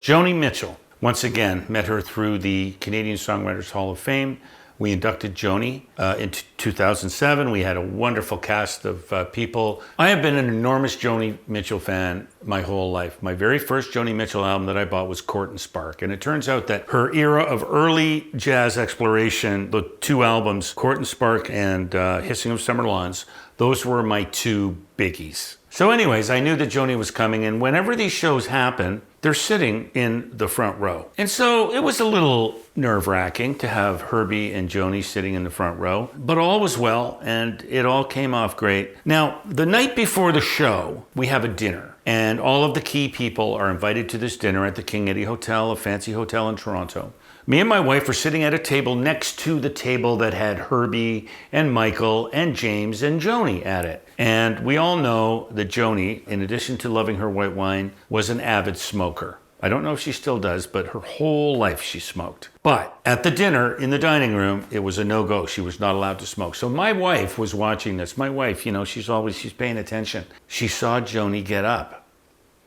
Joni Mitchell. Once again, met her through the Canadian Songwriters Hall of Fame. We inducted Joni in 2007. We had a wonderful cast of people. I have been an enormous Joni Mitchell fan my whole life. My very first Joni Mitchell album that I bought was Court and Spark. And it turns out that her era of early jazz exploration, the two albums, Court and Spark and Hissing of Summer Lawns, those were my two biggies. So anyways, I knew that Joni was coming, and whenever these shows happen, they're sitting in the front row. And so it was a little nerve-wracking to have Herbie and Joni sitting in the front row, but all was well, and it all came off great. Now, the night before the show, we have a dinner, and all of the key people are invited to this dinner at the King Eddie Hotel, a fancy hotel in Toronto. Me and my wife were sitting at a table next to the table that had Herbie and Michael and James and Joni at it. And we all know that Joni, in addition to loving her white wine, was an avid smoker. I don't know if she still does, but her whole life she smoked. But at the dinner in the dining room, it was a no-go. She was not allowed to smoke. So my wife was watching this. My wife, you know, she's paying attention. She saw Joni get up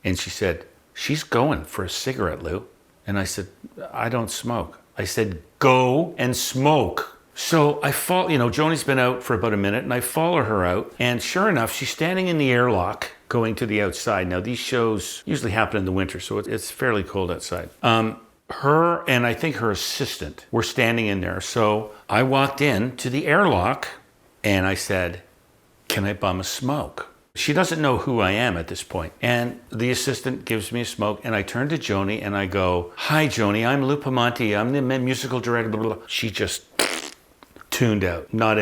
and she said, "She's going for a cigarette, Lou." And I said, "I don't smoke." I said, "Go and smoke." So I follow, Joni's been out for about a minute, and I follow her out. And sure enough, she's standing in the airlock going to the outside. Now, these shows usually happen in the winter, so it's fairly cold outside. Her and I think her assistant were standing in there. So I walked in to the airlock, and I said, "Can I bum a smoke?" She doesn't know who I am at this point. And the assistant gives me a smoke, and I turn to Joni and I go, "Hi, Joni, I'm Lou Pamonti. I'm the musical director, blah, blah, blah." She just tuned out, not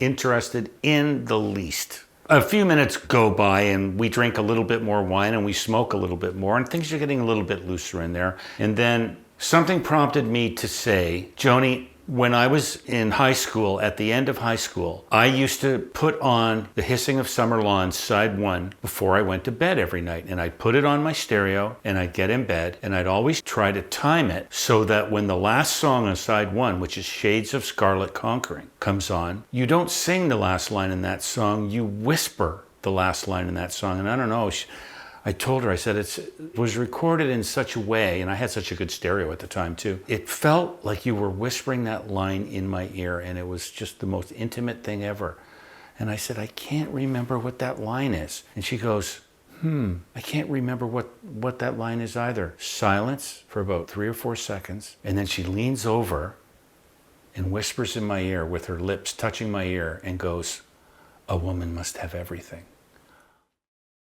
interested in the least. A few minutes go by and we drink a little bit more wine and we smoke a little bit more, and things are getting a little bit looser in there. And then something prompted me to say, "Joni, when I was in high school, at the end of high school, I used to put on the Hissing of Summer Lawns side 1 before I went to bed every night. And I'd put it on my stereo and I'd get in bed and I'd always try to time it so that when the last song on side 1, which is Shades of Scarlet Conquering, comes on, you don't sing the last line in that song, you whisper the last line in that song." And I don't know, I told her, I said, it was recorded in such a way, and I had such a good stereo at the time too, it felt like you were whispering that line in my ear, and it was just the most intimate thing ever. And I said, "I can't remember what that line is." And she goes, "I can't remember what that line is either." Silence for about 3 or 4 seconds, and then she leans over and whispers in my ear with her lips touching my ear and goes, "A woman must have everything."